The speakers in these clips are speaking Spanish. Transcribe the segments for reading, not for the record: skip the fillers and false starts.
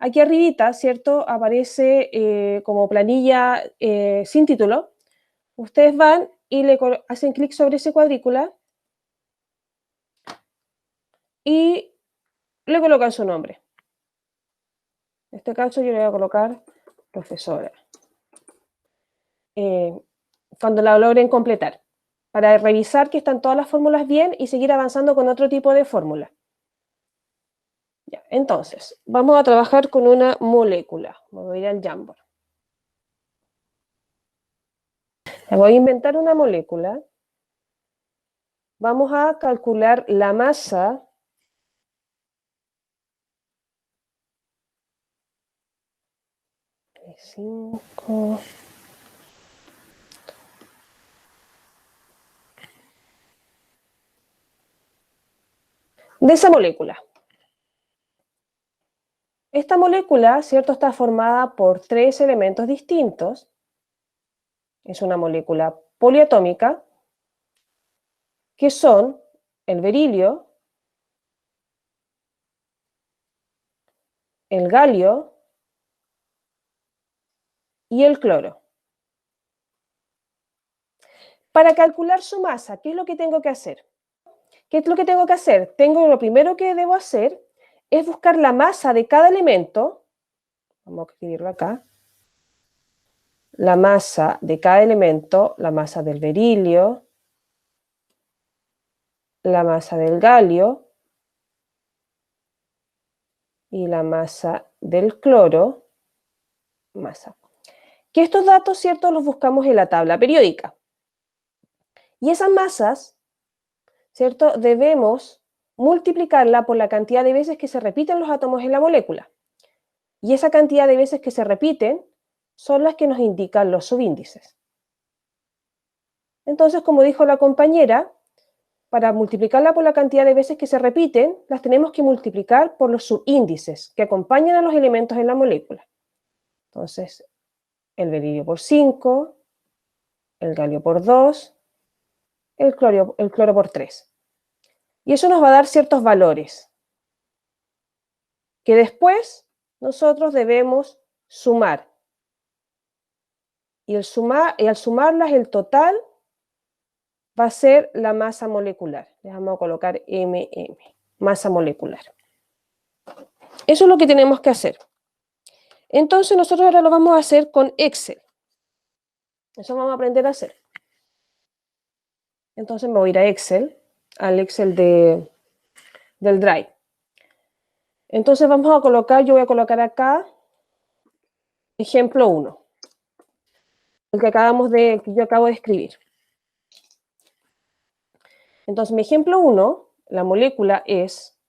aquí arribita, ¿cierto? Aparece como planilla sin título. Ustedes van y le hacen clic sobre ese cuadrícula y le colocan su nombre. En este caso yo le voy a colocar profesora. Cuando la logren completar, para revisar que están todas las fórmulas bien y seguir avanzando con otro tipo de fórmula. Ya, entonces, vamos a trabajar con una molécula. Voy a ir al Jamboard. Voy a inventar una molécula. Vamos a calcular la masa de 5. De esa molécula. Esta molécula, ¿cierto?, está formada por 3 elementos distintos. Es una molécula poliatómica, que son el berilio, el galio y el cloro. Para calcular su masa, ¿qué es lo que tengo que hacer? ¿Qué es lo que tengo que hacer? Lo primero que debo hacer es buscar la masa de cada elemento. Vamos a escribirlo acá. La masa de cada elemento, la masa del berilio, la masa del galio y la masa del cloro, masa. Que estos datos, ¿cierto?, los buscamos en la tabla periódica. Y esas masas, ¿cierto?, debemos multiplicarla por la cantidad de veces que se repiten los átomos en la molécula. Y esa cantidad de veces que se repiten son las que nos indican los subíndices. Entonces, como dijo la compañera, para multiplicarla por la cantidad de veces que se repiten, las tenemos que multiplicar por los subíndices que acompañan a los elementos en la molécula. Entonces, el berilio por 5, el galio por 2, el cloro por 3. Y eso nos va a dar ciertos valores que después nosotros debemos sumar. Y al sumarlas, el total va a ser la masa molecular. Le vamos a colocar MM, masa molecular. Eso es lo que tenemos que hacer. Entonces nosotros ahora lo vamos a hacer con Excel. Eso vamos a aprender a hacer. Entonces me voy a ir a Excel, al Excel del Drive. Entonces yo voy a colocar acá ejemplo 1, el que yo acabo de escribir. Entonces mi ejemplo 1, la molécula es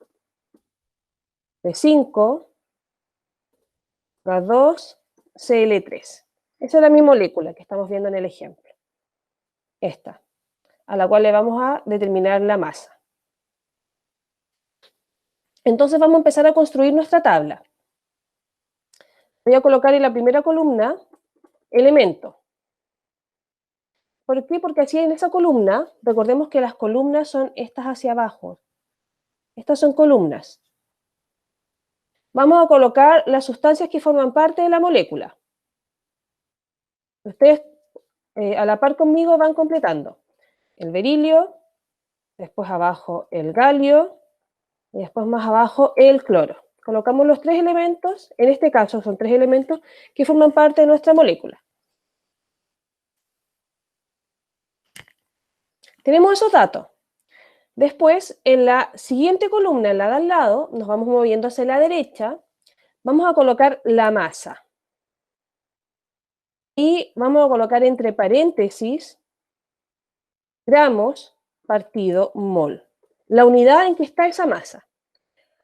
de 5, H2Cl3. Esa es la mi molécula que estamos viendo en el ejemplo. Esta, a la cual le vamos a determinar la masa. Entonces vamos a empezar a construir nuestra tabla. Voy a colocar en la primera columna elemento. ¿Por qué? Porque así en esa columna, recordemos que las columnas son estas hacia abajo. Estas son columnas. Vamos a colocar las sustancias que forman parte de la molécula. Ustedes a la par conmigo van completando. El berilio, después abajo el galio, y después más abajo el cloro. Colocamos los 3 elementos, en este caso son 3 elementos que forman parte de nuestra molécula. Tenemos esos datos. Después, en la siguiente columna, en la de al lado, nos vamos moviendo hacia la derecha, vamos a colocar la masa. Y vamos a colocar entre paréntesis gramos partido mol. La unidad en que está esa masa.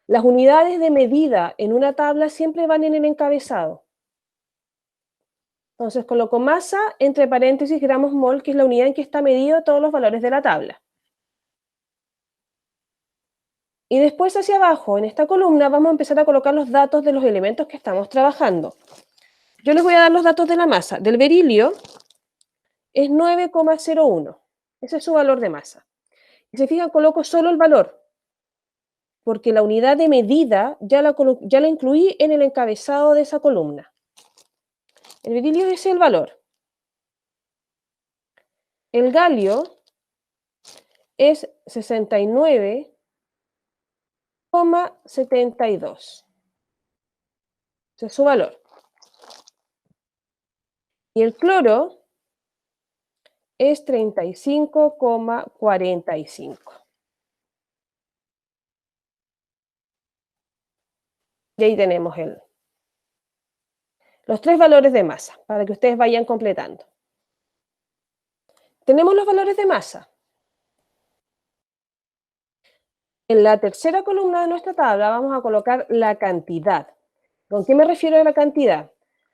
Las unidades de medida en una tabla siempre van en el encabezado. Entonces coloco masa entre paréntesis gramos mol, que es la unidad en que está medido todos los valores de la tabla. Y después hacia abajo, en esta columna, vamos a empezar a colocar los datos de los elementos que estamos trabajando. Yo les voy a dar los datos de la masa. Del berilio es 9,01. Ese es su valor de masa. Y se fijan, coloco solo el valor. porque la unidad de medida ya la incluí en el encabezado de esa columna. El berilio es el valor. El galio es 69,72. Ese es su valor. Y el cloro es 35,45. Y ahí tenemos los tres valores de masa, para que ustedes vayan completando. Tenemos los valores de masa. En la tercera columna de nuestra tabla vamos a colocar la cantidad. ¿Con qué me refiero a la cantidad?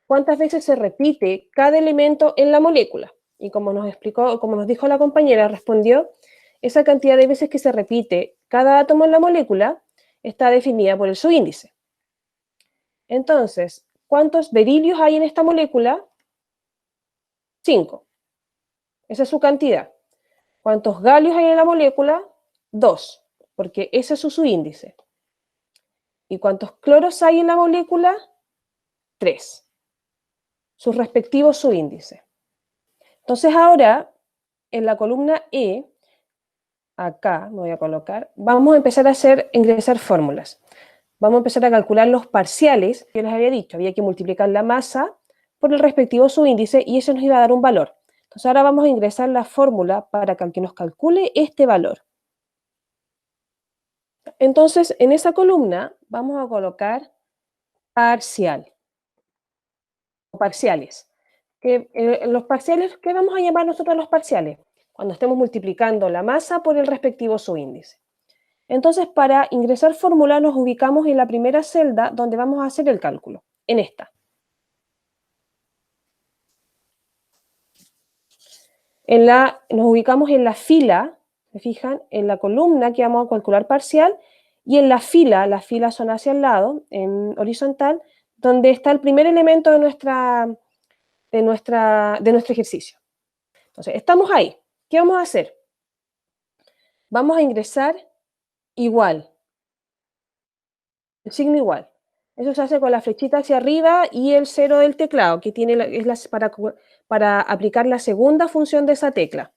¿Cuántas veces se repite cada elemento en la molécula? Y como nos explicó, como nos dijo la compañera, respondió, esa cantidad de veces que se repite cada átomo en la molécula está definida por el subíndice. Entonces, ¿cuántos berilios hay en esta molécula? 5. Esa es su cantidad. ¿Cuántos galios hay en la molécula? 2, porque ese es su subíndice. ¿Y cuántos cloros hay en la molécula? 3. Sus respectivos subíndices. Entonces ahora, en la columna E, acá me voy a colocar, vamos a empezar a ingresar fórmulas. Vamos a empezar a calcular los parciales, que yo les había dicho, había que multiplicar la masa por el respectivo subíndice y eso nos iba a dar un valor. Entonces ahora vamos a ingresar la fórmula para que nos calcule este valor. Entonces, en esa columna vamos a colocar parcial, o parciales. Los parciales, ¿qué vamos a llamar nosotros los parciales? Cuando estemos multiplicando la masa por el respectivo subíndice. Entonces, para ingresar fórmula nos ubicamos en la primera celda donde vamos a hacer el cálculo, en esta. Nos ubicamos en la fila, ¿se fijan? En la columna que vamos a calcular parcial, y en las filas son hacia el lado, en horizontal, donde está el primer elemento de nuestro ejercicio. Entonces, estamos ahí. ¿Qué vamos a hacer? Vamos a ingresar igual, el signo igual. Eso se hace con la flechita hacia arriba y el 0 del teclado, que es para aplicar la segunda función de esa tecla.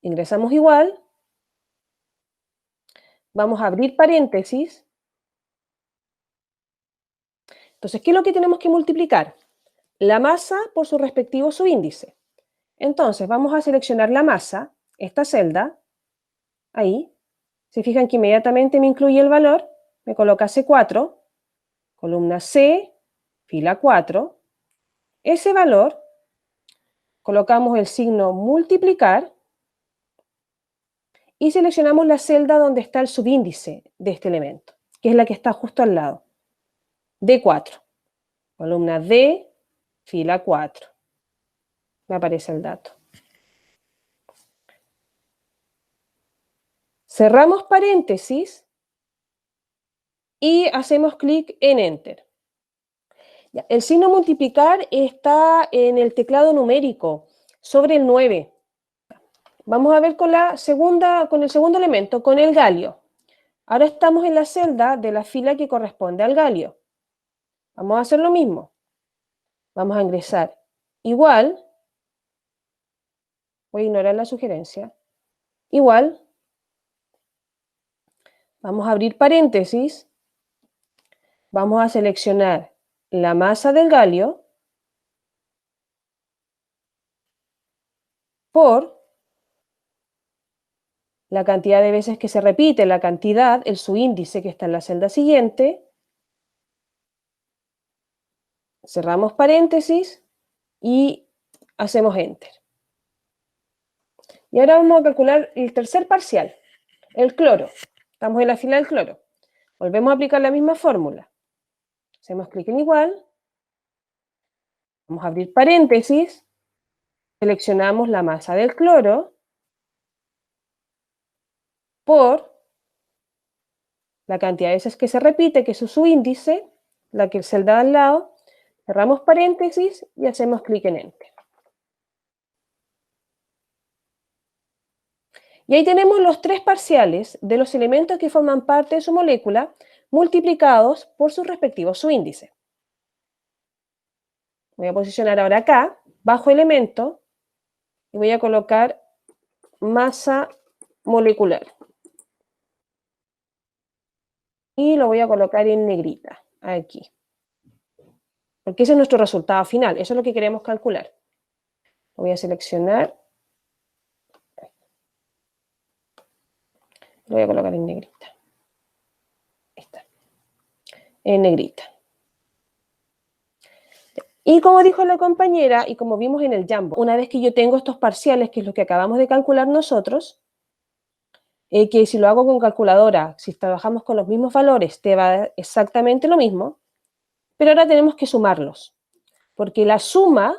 Ingresamos igual. Vamos a abrir paréntesis. Entonces, ¿qué es lo que tenemos que multiplicar? La masa por su respectivo subíndice. Entonces, vamos a seleccionar la masa, esta celda, ahí. Se fijan que inmediatamente me incluye el valor, me coloca C4, columna C, fila 4. Ese valor, colocamos el signo multiplicar y seleccionamos la celda donde está el subíndice de este elemento, que es la que está justo al lado. D4, columna D, fila 4. Me aparece el dato. Cerramos paréntesis y hacemos clic en Enter. El signo multiplicar está en el teclado numérico, sobre el 9. Vamos a ver con el segundo elemento, con el galio. Ahora estamos en la celda de la fila que corresponde al galio. Vamos a hacer lo mismo. Vamos a ingresar igual. Voy a ignorar la sugerencia. Igual. Vamos a abrir paréntesis. Vamos a seleccionar la masa del galio por la cantidad de veces que se repite, la cantidad, el subíndice que está en la celda siguiente. Cerramos paréntesis y hacemos Enter. Y ahora vamos a calcular el tercer parcial, el cloro. Estamos en la fila del cloro. Volvemos a aplicar la misma fórmula. Hacemos clic en igual. Vamos a abrir paréntesis. Seleccionamos la masa del cloro por la cantidad de veces que se repite, que es su subíndice, la que celda de al lado. Cerramos paréntesis y hacemos clic en Enter. Y ahí tenemos los 3 parciales de los elementos que forman parte de su molécula multiplicados por sus respectivos subíndices. Voy a posicionar ahora acá, bajo elemento, y voy a colocar masa molecular. Y lo voy a colocar en negrita, aquí. Porque ese es nuestro resultado final, eso es lo que queremos calcular. Lo voy a seleccionar. Lo voy a colocar en negrita. Ahí está. En negrita. Y como dijo la compañera, y como vimos en el Jambo, una vez que yo tengo estos parciales, que es lo que acabamos de calcular nosotros, que si lo hago con calculadora, si trabajamos con los mismos valores, te va a dar exactamente lo mismo, pero ahora tenemos que sumarlos, porque la suma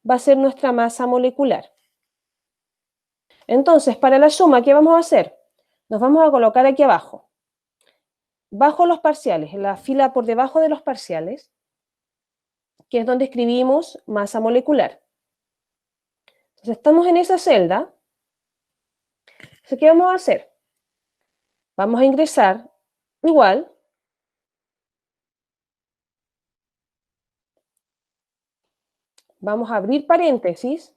va a ser nuestra masa molecular. Entonces, para la suma, ¿qué vamos a hacer? Nos vamos a colocar aquí abajo, bajo los parciales, en la fila por debajo de los parciales, que es donde escribimos masa molecular. Entonces, estamos en esa celda. Entonces, ¿qué vamos a hacer? Vamos a ingresar igual, vamos a abrir paréntesis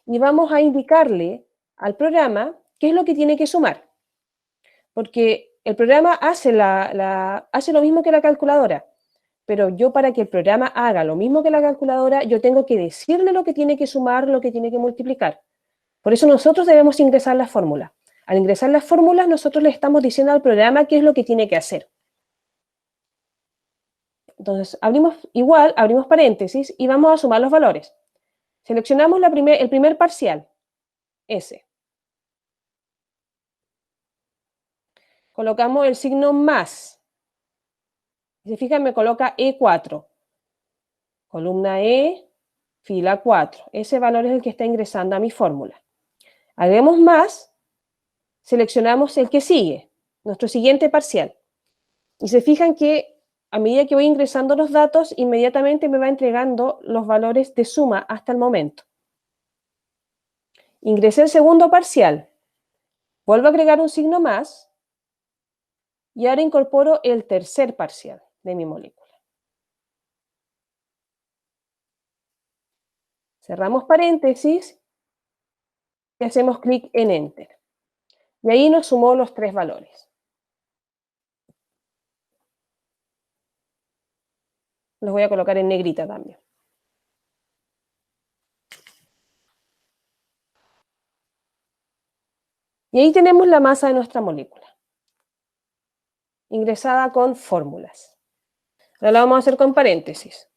y vamos a indicarle al programa qué es lo que tiene que sumar. Porque el programa hace lo mismo que la calculadora, pero yo para que el programa haga lo mismo que la calculadora, yo tengo que decirle lo que tiene que sumar, lo que tiene que multiplicar. Por eso nosotros debemos ingresar las fórmulas. Al ingresar las fórmulas, nosotros le estamos diciendo al programa qué es lo que tiene que hacer. Entonces, abrimos paréntesis y vamos a sumar los valores. Seleccionamos el primer parcial, S. Colocamos el signo más. Si se fijan, me coloca E4. Columna E, fila 4. Ese valor es el que está ingresando a mi fórmula. Agregamos más, seleccionamos el que sigue, nuestro siguiente parcial. Y se fijan que a medida que voy ingresando los datos, inmediatamente me va entregando los valores de suma hasta el momento. Ingresé el segundo parcial, vuelvo a agregar un signo más, y ahora incorporo el tercer parcial de mi molécula. Cerramos paréntesis y hacemos clic en Enter. Y ahí nos sumó los 3 valores. Los voy a colocar en negrita también. Y ahí tenemos la masa de nuestra molécula, ingresada con fórmulas. Ahora la vamos a hacer con paréntesis.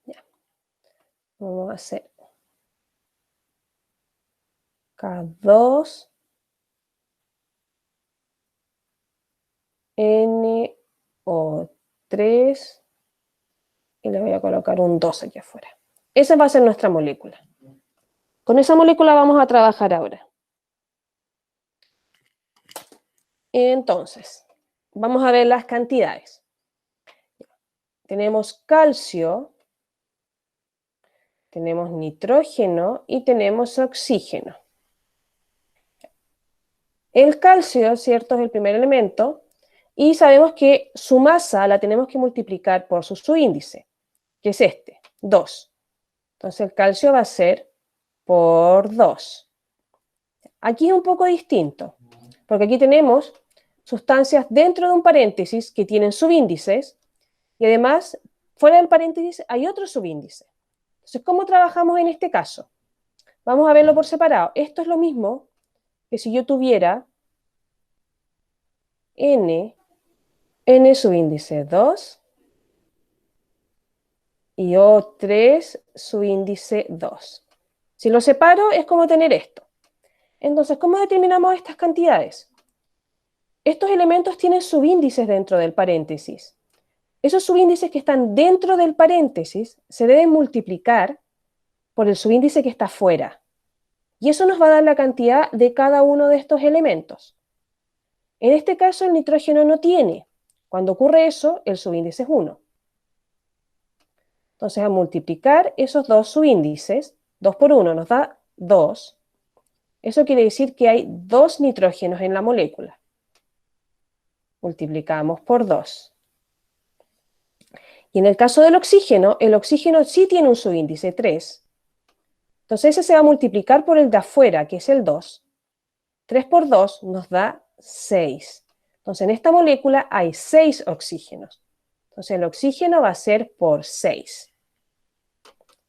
Ya. Vamos a hacer K2 NO3 y le voy a colocar un 2 aquí afuera. Esa va a ser nuestra molécula. Con esa molécula vamos a trabajar ahora. Entonces, vamos a ver las cantidades. Tenemos calcio, tenemos nitrógeno y tenemos oxígeno. El calcio, ¿cierto?, es el primer elemento y sabemos que su masa la tenemos que multiplicar por su subíndice, que es este, 2. Entonces el calcio va a ser por 2. Aquí es un poco distinto, porque aquí tenemos sustancias dentro de un paréntesis que tienen subíndices y además fuera del paréntesis hay otro subíndice. Entonces, ¿cómo trabajamos en este caso? Vamos a verlo por separado. Esto es lo mismo que si yo tuviera N subíndice 2 y O3 subíndice 2. Si lo separo es como tener esto. Entonces, ¿cómo determinamos estas cantidades? Estos elementos tienen subíndices dentro del paréntesis. Esos subíndices que están dentro del paréntesis se deben multiplicar por el subíndice que está fuera. Y eso nos va a dar la cantidad de cada uno de estos elementos. En este caso, el nitrógeno no tiene. Cuando ocurre eso, el subíndice es 1. Entonces, a multiplicar esos dos subíndices, 2 por 1 nos da 2. Eso quiere decir que hay 2 nitrógenos en la molécula. Multiplicamos por 2. Y en el caso del oxígeno, el oxígeno sí tiene un subíndice, 3. Entonces ese se va a multiplicar por el de afuera, que es el 2. 3 por 2 nos da 6. Entonces en esta molécula hay 6 oxígenos. Entonces el oxígeno va a ser por 6.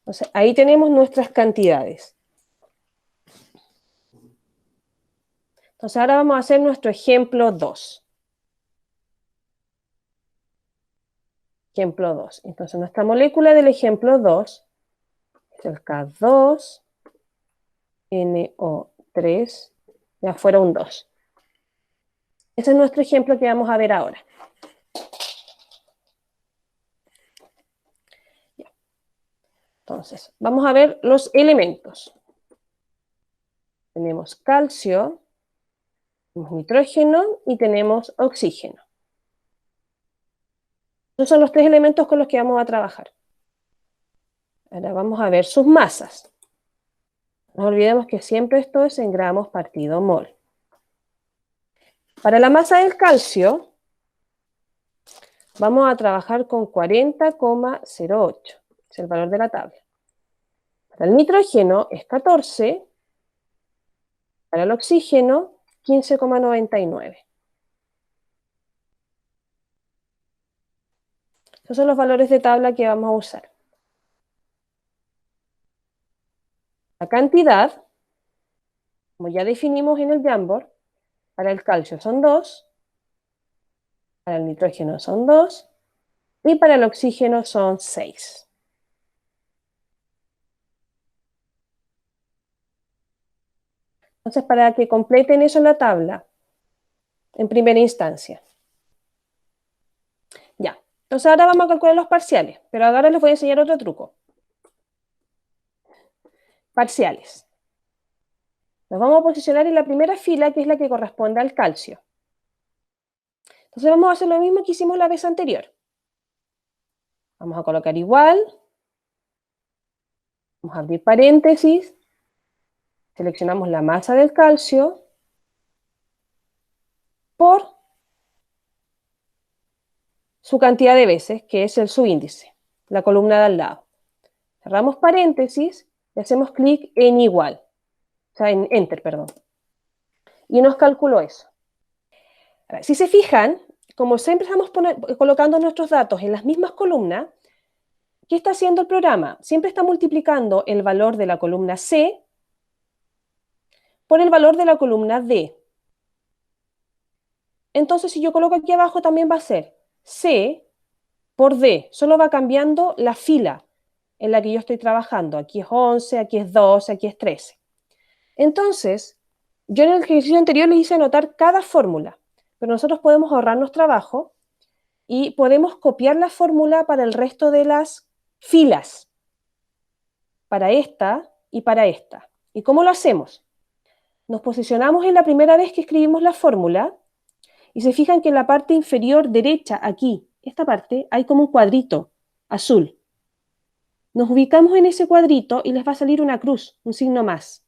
Entonces ahí tenemos nuestras cantidades. Entonces ahora vamos a hacer nuestro ejemplo 2. Ejemplo 2. Entonces nuestra molécula del ejemplo 2 es el K2NO3, de afuera un 2. Ese es nuestro ejemplo que vamos a ver ahora. Entonces, vamos a ver los elementos. Tenemos calcio, tenemos nitrógeno y tenemos oxígeno. Esos son los 3 elementos con los que vamos a trabajar. Ahora vamos a ver sus masas. No olvidemos que siempre esto es en gramos partido mol. Para la masa del calcio, vamos a trabajar con 40,08. Es el valor de la tabla. Para el nitrógeno es 14. Para el oxígeno, 15,99. Esos son los valores de tabla que vamos a usar. La cantidad, como ya definimos en el Jamboard, para el calcio son 2, para el nitrógeno son 2 y para el oxígeno son 6. Entonces, para que completen eso en la tabla, en primera instancia. Ya, entonces ahora vamos a calcular los parciales, pero ahora les voy a enseñar otro truco. Parciales. Nos vamos a posicionar en la primera fila, que es la que corresponde al calcio. Entonces vamos a hacer lo mismo que hicimos la vez anterior. Vamos a colocar igual. Vamos a abrir paréntesis. Seleccionamos la masa del calcio por su cantidad de veces, que es el subíndice, la columna de al lado. Cerramos paréntesis y hacemos clic en igual, o sea, en enter, perdón. Y nos calculó eso. Ahora, si se fijan, como siempre estamos colocando nuestros datos en las mismas columnas, ¿qué está haciendo el programa? Siempre está multiplicando el valor de la columna C por el valor de la columna D. Entonces, si yo coloco aquí abajo, también va a ser C por D. Solo va cambiando la fila en la que yo estoy trabajando. Aquí es 11, aquí es 12, aquí es 13. Entonces, yo en el ejercicio anterior les hice anotar cada fórmula, pero nosotros podemos ahorrarnos trabajo y podemos copiar la fórmula para el resto de las filas, para esta y para esta. ¿Y cómo lo hacemos? Nos posicionamos en la primera vez que escribimos la fórmula y se fijan que en la parte inferior derecha, aquí, esta parte, hay como un cuadrito azul. Nos ubicamos en ese cuadrito y les va a salir una cruz, un signo más.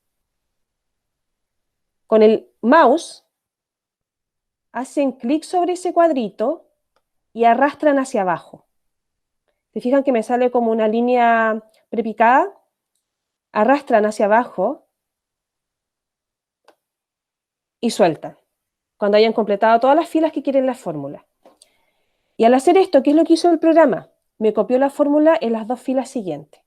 Con el mouse hacen clic sobre ese cuadrito y arrastran hacia abajo. Se fijan que me sale como una línea prepicada, arrastran hacia abajo y sueltan, cuando hayan completado todas las filas que quieren la fórmula. Y al hacer esto, ¿qué es lo que hizo el programa? Me copió la fórmula en las 2 filas siguientes.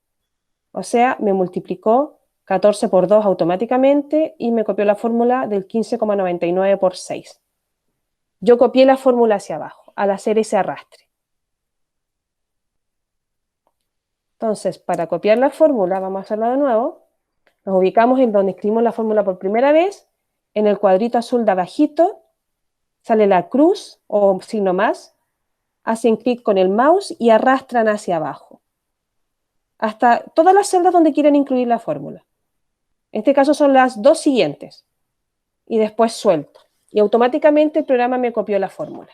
O sea, me multiplicó 14 por 2 automáticamente y me copió la fórmula del 15,99 por 6. Yo copié la fórmula hacia abajo al hacer ese arrastre. Entonces, para copiar la fórmula, vamos a hacerlo de nuevo. Nos ubicamos en donde escribimos la fórmula por primera vez. En el cuadrito azul de abajito sale la cruz o signo más. Hacen clic con el mouse y arrastran hacia abajo, hasta todas las celdas donde quieren incluir la fórmula. En este caso son las 2 siguientes. Y después suelto. Y automáticamente el programa me copió la fórmula.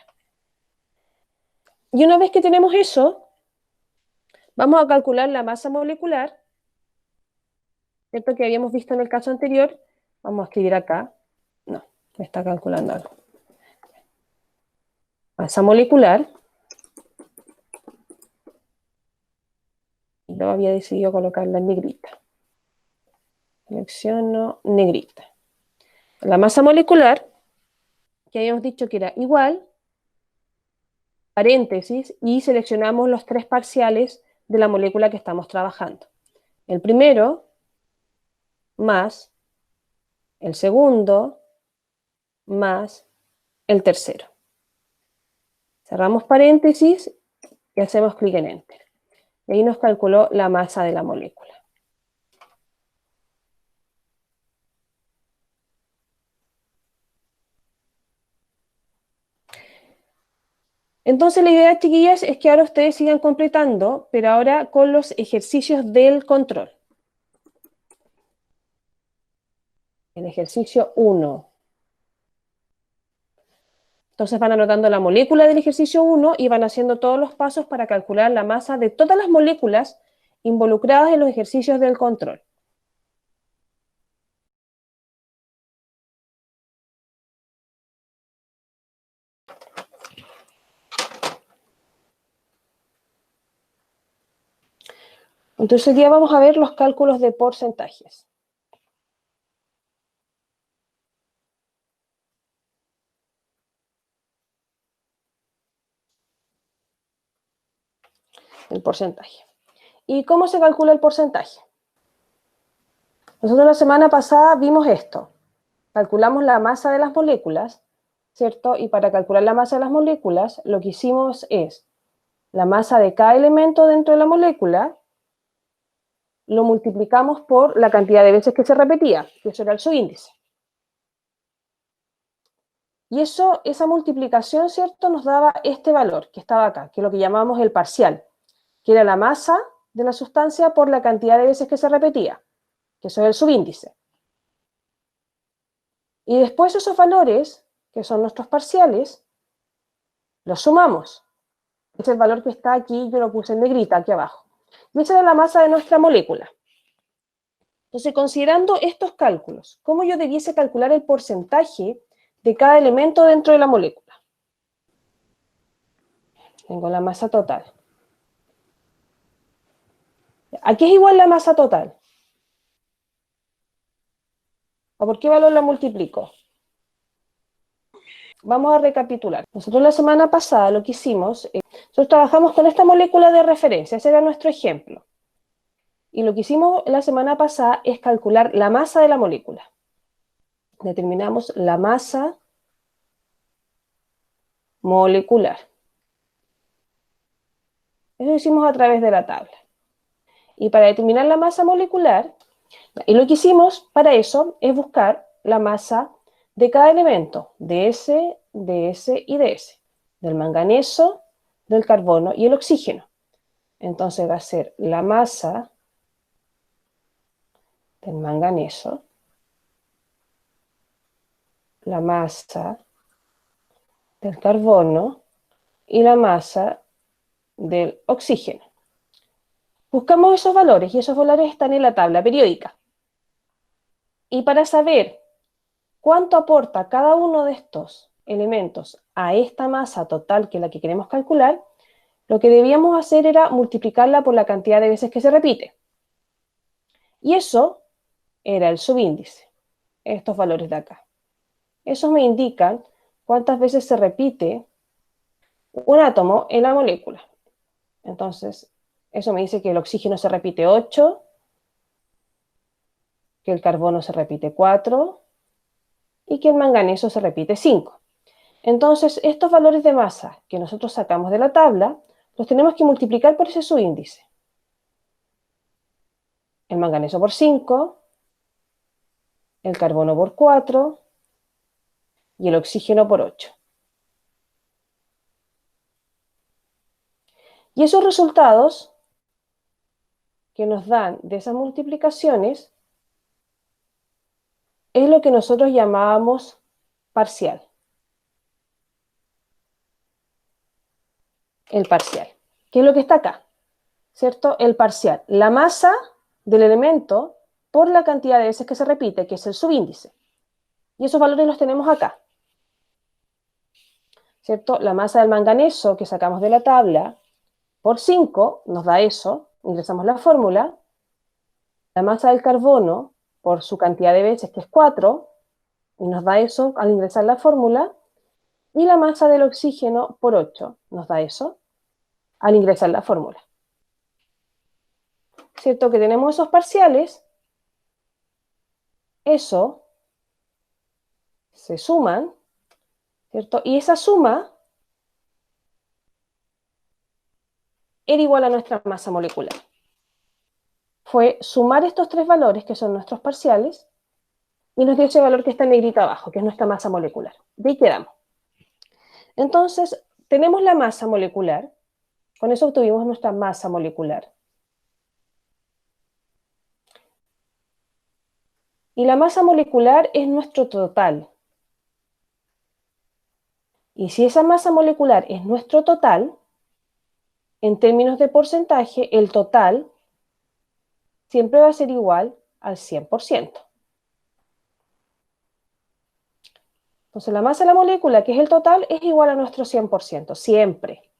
Y una vez que tenemos eso, Vamos a calcular la masa molecular, ¿cierto? Que habíamos visto en el caso anterior. Vamos a escribir acá. No, me está calculando algo. Masa molecular. Y yo había decidido colocarla en negrita. Selecciono negrita. La masa molecular, que habíamos dicho que era igual, paréntesis, y seleccionamos los tres parciales de la molécula que estamos trabajando. El primero más el segundo más el tercero. Cerramos paréntesis y hacemos clic en Enter. Y ahí nos calculó la masa de la molécula. Entonces la idea, chiquillas, es que ahora ustedes sigan completando, pero ahora con los ejercicios del control. El ejercicio 1. Entonces van anotando la molécula del ejercicio 1 y van haciendo todos los pasos para calcular la masa de todas las moléculas involucradas en los ejercicios del control. Entonces hoy día vamos a ver los cálculos de porcentajes. El porcentaje. ¿Y cómo se calcula el porcentaje? Nosotros la semana pasada vimos esto. Calculamos la masa de las moléculas, ¿cierto? Y para calcular la masa de las moléculas, lo que hicimos es la masa de cada elemento dentro de la molécula, lo multiplicamos por la cantidad de veces que se repetía, que eso era el subíndice. Y eso, esa multiplicación, ¿cierto?, nos daba este valor que estaba acá, que es lo que llamamos el parcial, que era la masa de la sustancia por la cantidad de veces que se repetía, que eso es el subíndice. Y después esos valores, que son nuestros parciales, los sumamos. Es el valor que está aquí, yo lo puse en negrita aquí abajo. Y esa era la masa de nuestra molécula. Entonces, considerando estos cálculos, ¿cómo yo debiese calcular el porcentaje de cada elemento dentro de la molécula? Tengo la masa total. ¿A qué es igual la masa total? ¿A por qué valor la multiplico? Vamos a recapitular. Nosotros la semana pasada lo que hicimos, nosotros trabajamos con esta molécula de referencia, ese era nuestro ejemplo. Y lo que hicimos la semana pasada es calcular la masa de la molécula. Determinamos la masa molecular. Eso lo hicimos a través de la tabla. Y para determinar la masa molecular, y lo que hicimos para eso es buscar la masa de cada elemento, de ese y de ese, del manganeso, del carbono y el oxígeno. Entonces va a ser la masa del manganeso, la masa del carbono y la masa del oxígeno. Buscamos esos valores y esos valores están en la tabla periódica. Y para saber cuánto aporta cada uno de estos elementos a esta masa total, que es la que queremos calcular, lo que debíamos hacer era multiplicarla por la cantidad de veces que se repite. Y eso era el subíndice, estos valores de acá. Esos me indican cuántas veces se repite un átomo en la molécula. Entonces, eso me dice que el oxígeno se repite 8, que el carbono se repite 4 y que el manganeso se repite 5. Entonces, estos valores de masa que nosotros sacamos de la tabla, los tenemos que multiplicar por ese subíndice. El manganeso por 5, el carbono por 4 y el oxígeno por 8. Y esos resultados que nos dan de esas multiplicaciones es lo que nosotros llamábamos parcial. El parcial, que es lo que está acá. ¿cierto? El parcial, la masa del elemento por la cantidad de veces que se repite, que es el subíndice. Y esos valores los tenemos acá, ¿cierto? La masa del manganeso que sacamos de la tabla por 5 nos da eso, ingresamos la fórmula. La masa del carbono por su cantidad de veces, que es 4, y nos da eso al ingresar la fórmula. Y la masa del oxígeno por 8 nos da eso al ingresar la fórmula. ¿Cierto? Que tenemos esos parciales, eso se suman, ¿cierto? Y esa suma era igual a nuestra masa molecular. Fue sumar estos tres valores, que son nuestros parciales, y nos dio ese valor que está en negrita abajo, que es nuestra masa molecular. De ahí quedamos. Entonces, tenemos la masa molecular, con eso obtuvimos nuestra masa molecular. Y la masa molecular es nuestro total. Y si esa masa molecular es nuestro total, en términos de porcentaje, el total siempre va a ser igual al 100%. Entonces la masa de la molécula, que es el total, es igual a nuestro 100%, siempre.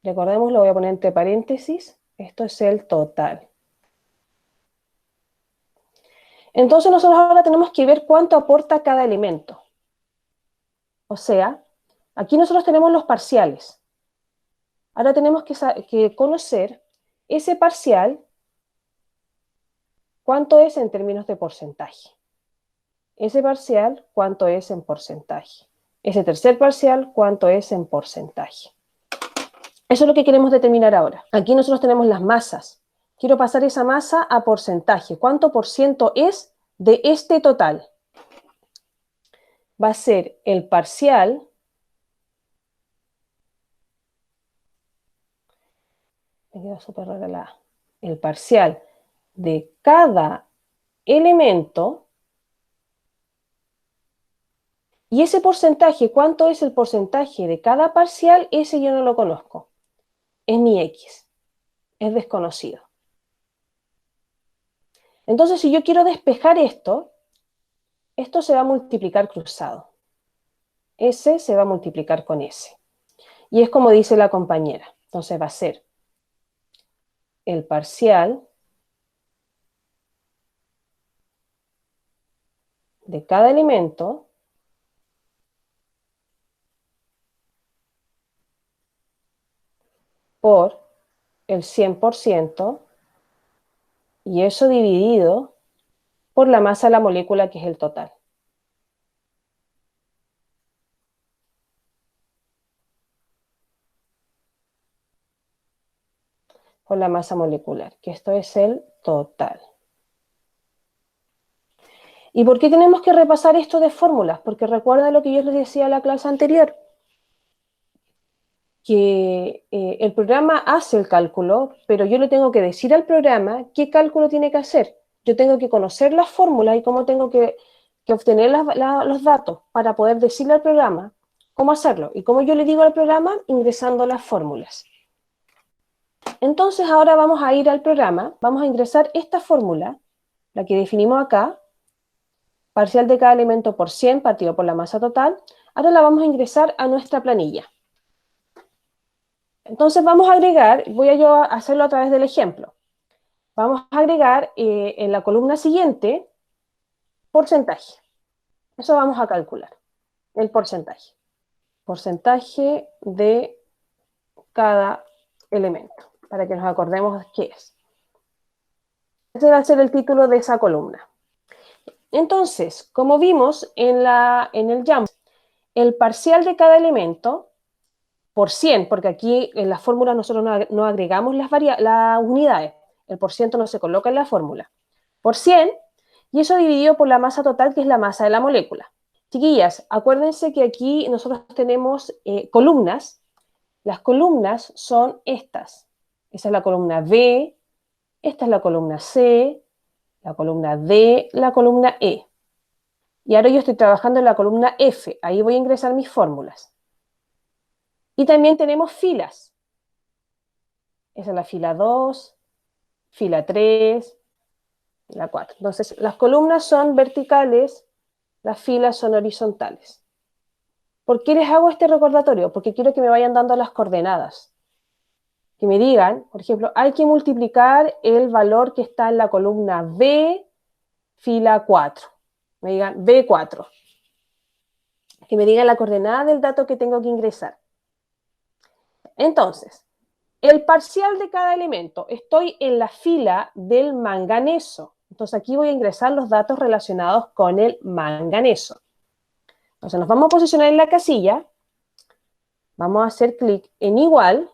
Recordemos, lo voy a poner entre paréntesis, esto es el total. Entonces nosotros ahora tenemos que ver cuánto aporta cada elemento. O sea, aquí nosotros tenemos los parciales. Ahora tenemos que conocer ese parcial, cuánto es en términos de porcentaje. Ese parcial, cuánto es en porcentaje. Ese tercer parcial, cuánto es en porcentaje. Eso es lo que queremos determinar ahora. Aquí nosotros tenemos las masas. Quiero pasar esa masa a porcentaje. ¿Cuánto por ciento es de este total? Va a ser el parcial me queda súper rara la A. El parcial de cada elemento. Y ese porcentaje, ¿cuánto es el porcentaje de cada parcial? Ese yo no lo conozco. Es mi X. Es desconocido. Entonces, si yo quiero despejar esto, esto se va a multiplicar cruzado. S se va a multiplicar con S. Y es como dice la compañera. Entonces va a ser el parcial de cada elemento por el 100% y eso dividido por la masa de la molécula, que es el total. Por la masa molecular, que esto es el total. ¿Y por qué tenemos que repasar esto de fórmulas? Porque recuerda lo que yo les decía en la clase anterior, que el programa hace el cálculo, pero yo le tengo que decir al programa qué cálculo tiene que hacer. Yo tengo que conocer las fórmulas y cómo tengo que obtener los datos para poder decirle al programa cómo hacerlo. Y como yo le digo al programa, ingresando las fórmulas. Entonces ahora vamos a ir al programa, vamos a ingresar esta fórmula, la que definimos acá, parcial de cada elemento por 100 partido por la masa total. Ahora la vamos a ingresar a nuestra planilla. Entonces vamos a agregar, voy a yo hacerlo a través del ejemplo. Vamos a agregar en la columna siguiente, porcentaje. Eso vamos a calcular, el porcentaje. Porcentaje de cada elemento, para que nos acordemos qué es. Ese va a ser el título de esa columna. Entonces, como vimos en el YAML, el parcial de cada elemento por 100, porque aquí en la fórmula nosotros no agregamos las unidades, el porciento no se coloca en la fórmula, por 100, y eso dividido por la masa total, que es la masa de la molécula. Chiquillas, acuérdense que aquí nosotros tenemos columnas. Las columnas son estas. Esa es la columna B, esta es la columna C, la columna D, la columna E. Y ahora yo estoy trabajando en la columna F, ahí voy a ingresar mis fórmulas. Y también tenemos filas. Esa es la fila 2, fila 3, fila 4. Entonces, las columnas son verticales, las filas son horizontales. ¿Por qué les hago este recordatorio? Porque quiero que me vayan dando las coordenadas. Que me digan, por ejemplo, hay que multiplicar el valor que está en la columna B, fila 4. Me digan B4. Que me digan la coordenada del dato que tengo que ingresar. Entonces, el parcial de cada elemento. Estoy en la fila del manganeso. Entonces aquí voy a ingresar los datos relacionados con el manganeso. Entonces nos vamos a posicionar en la casilla. Vamos a hacer clic en igual.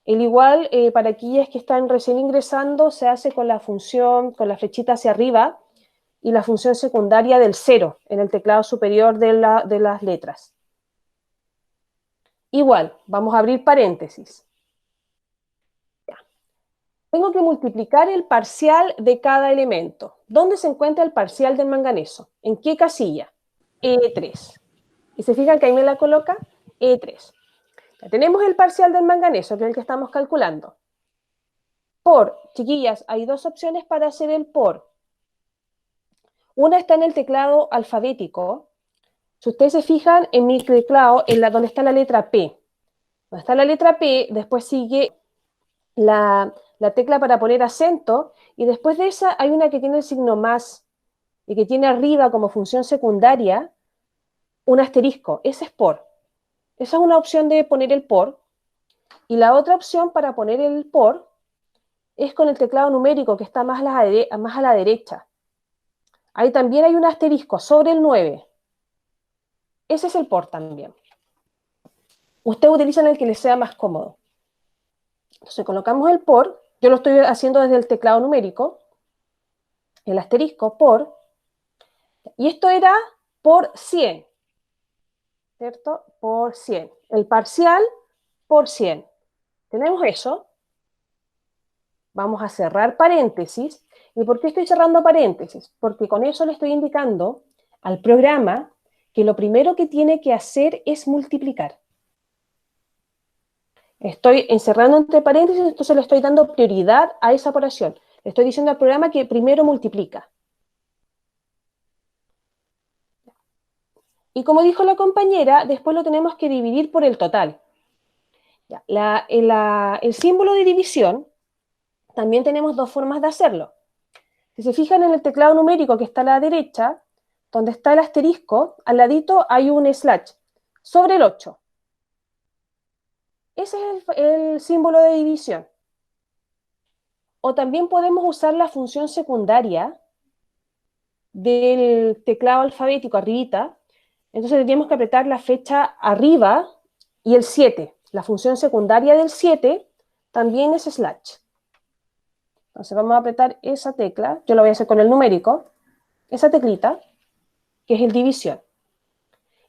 El igual, para aquellas que están recién ingresando, se hace con la función, con la flechita hacia arriba y la función secundaria del 0 en el teclado superior de las letras. Igual, vamos a abrir paréntesis. Ya. Tengo que multiplicar el parcial de cada elemento. ¿Dónde se encuentra el parcial del manganeso? ¿En qué casilla? E3. ¿Y se fijan que ahí me la coloca? E3. Ya tenemos el parcial del manganeso, que es el que estamos calculando. Por, chiquillas, hay dos opciones para hacer el por. Una está en el teclado alfabético. Si ustedes se fijan en mi teclado, donde está la letra P. Donde está la letra P, después sigue la tecla para poner acento, y después de esa hay una que tiene el signo más, y que tiene arriba como función secundaria un asterisco. Ese es por. Esa es una opción de poner el por. Y la otra opción para poner el por es con el teclado numérico, que está más a la derecha. Ahí también hay un asterisco sobre el 9. Ese es el por también. Ustedes utilizan el que les sea más cómodo. Entonces colocamos el por. Yo lo estoy haciendo desde el teclado numérico. El asterisco por. Y esto era por 100. ¿Cierto? Por 100. El parcial por 100. Tenemos eso. Vamos a cerrar paréntesis. ¿Y por qué estoy cerrando paréntesis? Porque con eso le estoy indicando al programa que lo primero que tiene que hacer es multiplicar. Estoy encerrando entre paréntesis, entonces le estoy dando prioridad a esa operación. Le estoy diciendo al programa que primero multiplica. Y como dijo la compañera, después lo tenemos que dividir por el total. Ya, el símbolo de división, también tenemos dos formas de hacerlo. Si se fijan en el teclado numérico que está a la derecha, donde está el asterisco, al ladito hay un slash, sobre el 8. Ese es el símbolo de división. O también podemos usar la función secundaria del teclado alfabético arribita. Entonces tendríamos que apretar la flecha arriba y el 7. La función secundaria del 7 también es slash. Entonces vamos a apretar esa tecla, yo lo voy a hacer con el numérico, esa teclita, que es el división.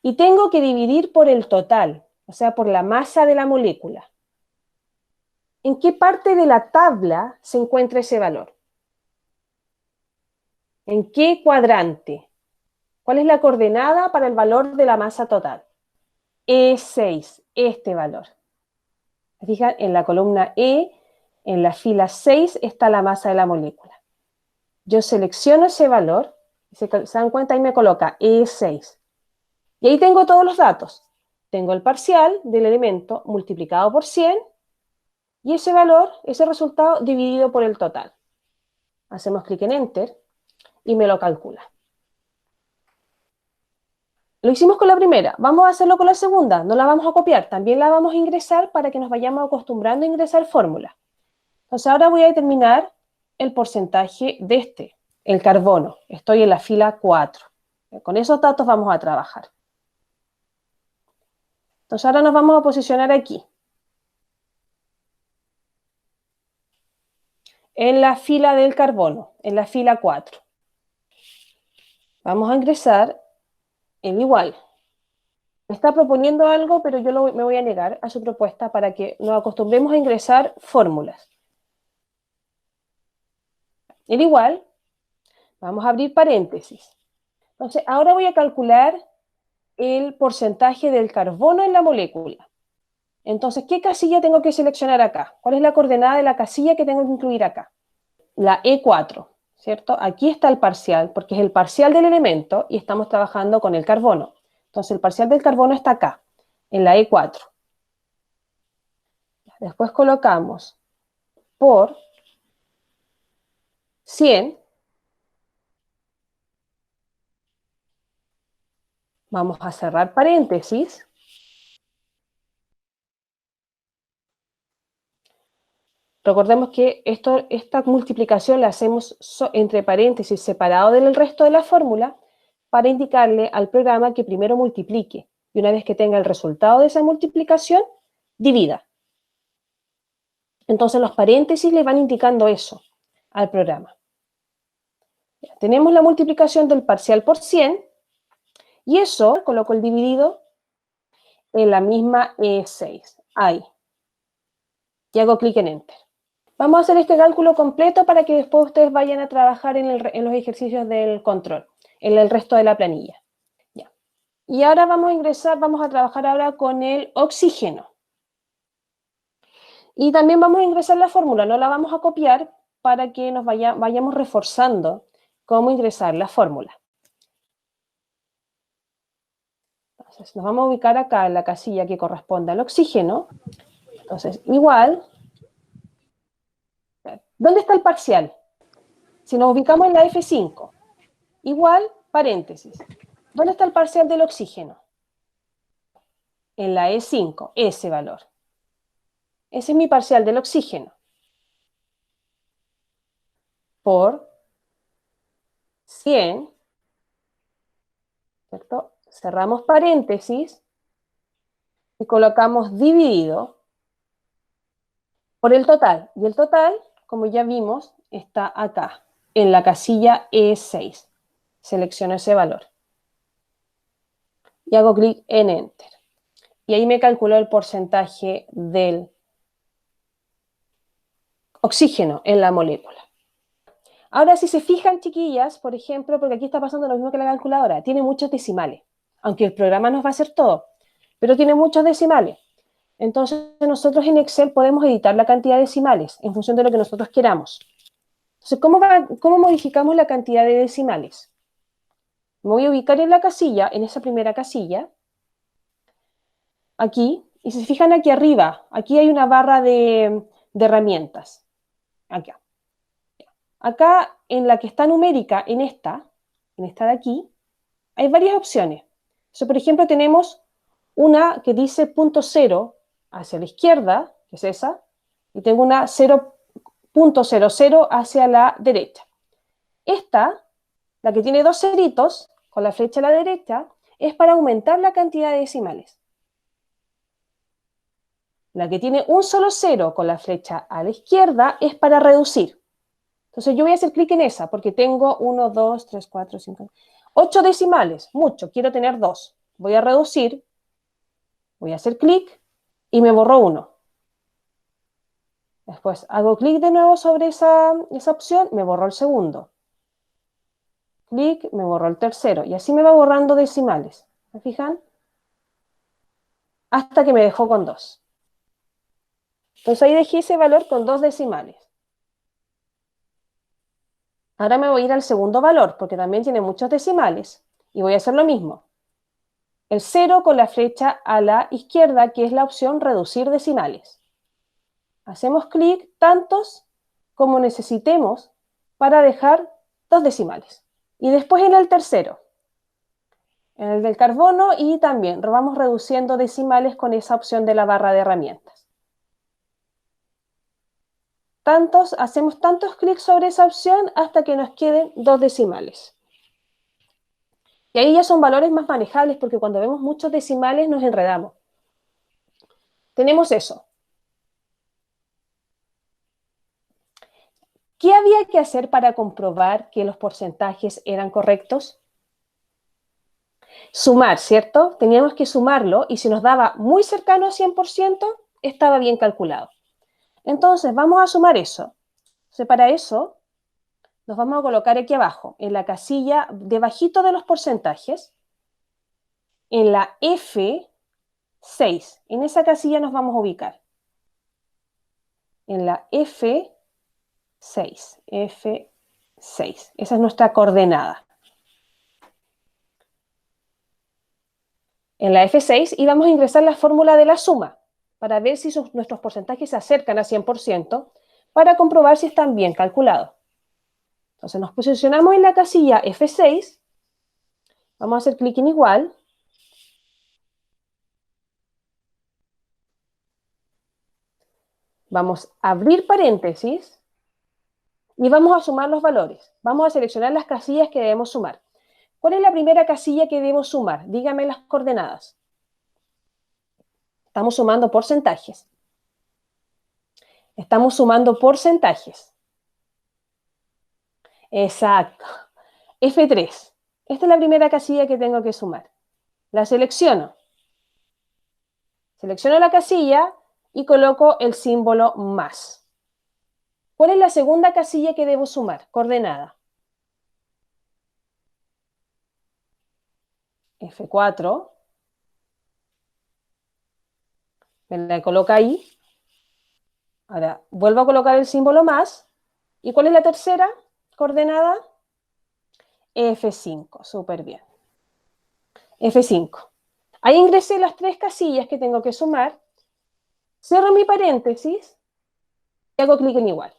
Y tengo que dividir por el total, o sea, por la masa de la molécula. ¿En qué parte de la tabla se encuentra ese valor? ¿En qué cuadrante? ¿Cuál es la coordenada para el valor de la masa total? E6, este valor. Fijan, en la columna E, en la fila 6, está la masa de la molécula. Yo selecciono ese valor, se dan cuenta, ahí me coloca E6. Y ahí tengo todos los datos. Tengo el parcial del elemento multiplicado por 100 y ese valor, ese resultado dividido por el total. Hacemos clic en Enter y me lo calcula. Lo hicimos con la primera, vamos a hacerlo con la segunda, no la vamos a copiar, también la vamos a ingresar para que nos vayamos acostumbrando a ingresar fórmulas. Entonces ahora voy a determinar el porcentaje de el carbono. Estoy en la fila 4. Con esos datos vamos a trabajar. Entonces ahora nos vamos a posicionar aquí. En la fila del carbono, en la fila 4. Vamos a ingresar el igual. Me está proponiendo algo, pero yo me voy a negar a su propuesta para que nos acostumbremos a ingresar fórmulas. El igual, vamos a abrir paréntesis. Entonces, ahora voy a calcular el porcentaje del carbono en la molécula. Entonces, ¿qué casilla tengo que seleccionar acá? ¿Cuál es la coordenada de la casilla que tengo que incluir acá? La E4, ¿cierto? Aquí está el parcial, porque es el parcial del elemento y estamos trabajando con el carbono. Entonces, el parcial del carbono está acá, en la E4. Después colocamos por 100. Vamos a cerrar paréntesis. Recordemos que esta multiplicación la hacemos entre paréntesis separado del resto de la fórmula para indicarle al programa que primero multiplique y una vez que tenga el resultado de esa multiplicación, divida. Entonces los paréntesis le van indicando eso al programa. Tenemos la multiplicación del parcial por 100 y eso coloco el dividido en la misma E6. Ahí. Y hago clic en Enter. Vamos a hacer este cálculo completo para que después ustedes vayan a trabajar en los ejercicios del control, en el resto de la planilla. Ya. Y ahora vamos a trabajar ahora con el oxígeno. Y también vamos a ingresar la fórmula, no la vamos a copiar para que nos vayamos reforzando cómo ingresar la fórmula. Entonces, nos vamos a ubicar acá en la casilla que corresponde al oxígeno. Entonces, igual, ¿dónde está el parcial? Si nos ubicamos en la F5, igual, paréntesis. ¿Dónde está el parcial del oxígeno? En la E5, ese valor. Ese es mi parcial del oxígeno. Por 100, ¿cierto? Cerramos paréntesis y colocamos dividido por el total. Y el total, como ya vimos, está acá, en la casilla E6. Selecciono ese valor. Y hago clic en Enter. Y ahí me calculó el porcentaje del oxígeno en la molécula. Ahora, si se fijan, chiquillas, por ejemplo, porque aquí está pasando lo mismo que la calculadora, tiene muchos decimales, aunque el programa nos va a hacer todo, pero tiene muchos decimales. Entonces, nosotros en Excel podemos editar la cantidad de decimales en función de lo que nosotros queramos. Entonces, ¿cómo modificamos la cantidad de decimales? Me voy a ubicar en la casilla, en esa primera casilla, aquí, y si se fijan aquí arriba, aquí hay una barra de herramientas. Acá. Acá, en la que está numérica, en esta de aquí, hay varias opciones. Entonces, por ejemplo, tenemos una que dice punto cero hacia la izquierda, que es esa, y tengo una 0.00 hacia la derecha. Esta, la que tiene dos ceritos, con la flecha a la derecha, es para aumentar la cantidad de decimales. La que tiene un solo cero con la flecha a la izquierda es para reducir. Entonces yo voy a hacer clic en esa porque tengo 1, 2, 3, 4, 5, 8 decimales, mucho, quiero tener 2. Voy a reducir, voy a hacer clic y me borró 1. Después hago clic de nuevo sobre esa opción, me borró el segundo. Clic, me borró el tercero. Y así me va borrando decimales. ¿Me fijan? Hasta que me dejó con 2. Entonces ahí dejé ese valor con 2 decimales. Ahora me voy a ir al segundo valor, porque también tiene muchos decimales. Y voy a hacer lo mismo. El 0 con la flecha a la izquierda, que es la opción reducir decimales. Hacemos clic tantos como necesitemos para dejar 2 decimales. Y después en el tercero, en el del carbono, y también vamos reduciendo decimales con esa opción de la barra de herramientas. Hacemos tantos clics sobre esa opción hasta que nos queden 2 decimales. Y ahí ya son valores más manejables porque cuando vemos muchos decimales nos enredamos. Tenemos eso. ¿Qué había que hacer para comprobar que los porcentajes eran correctos? Sumar, ¿cierto? Teníamos que sumarlo y si nos daba muy cercano a 100%, estaba bien calculado. Entonces, vamos a sumar eso. Entonces, para eso, nos vamos a colocar aquí abajo, en la casilla debajito de los porcentajes, en la F, 6. En esa casilla nos vamos a ubicar. En la F6. F6. Esa es nuestra coordenada. En la F6 y vamos a ingresar la fórmula de la suma para ver si nuestros porcentajes se acercan a 100%, para comprobar si están bien calculados. Entonces nos posicionamos en la casilla F6, vamos a hacer clic en igual, vamos a abrir paréntesis y vamos a sumar los valores. Vamos a seleccionar las casillas que debemos sumar. ¿Cuál es la primera casilla que debemos sumar? Dígame las coordenadas. Estamos sumando porcentajes. Estamos sumando porcentajes. Exacto. F3. Esta es la primera casilla que tengo que sumar. La selecciono. Selecciono la casilla y coloco el símbolo más. ¿Cuál es la segunda casilla que debo sumar? Coordenada. F4. Me la coloca ahí. Ahora vuelvo a colocar el símbolo más. ¿Y cuál es la tercera coordenada? F5. Súper bien. F5. Ahí ingresé las tres casillas que tengo que sumar. Cierro mi paréntesis y hago clic en igual.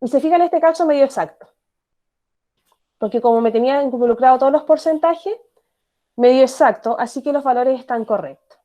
Y se fija en este caso medio exacto. Porque como me tenía involucrado todos los porcentajes, medio exacto, así que los valores están correctos.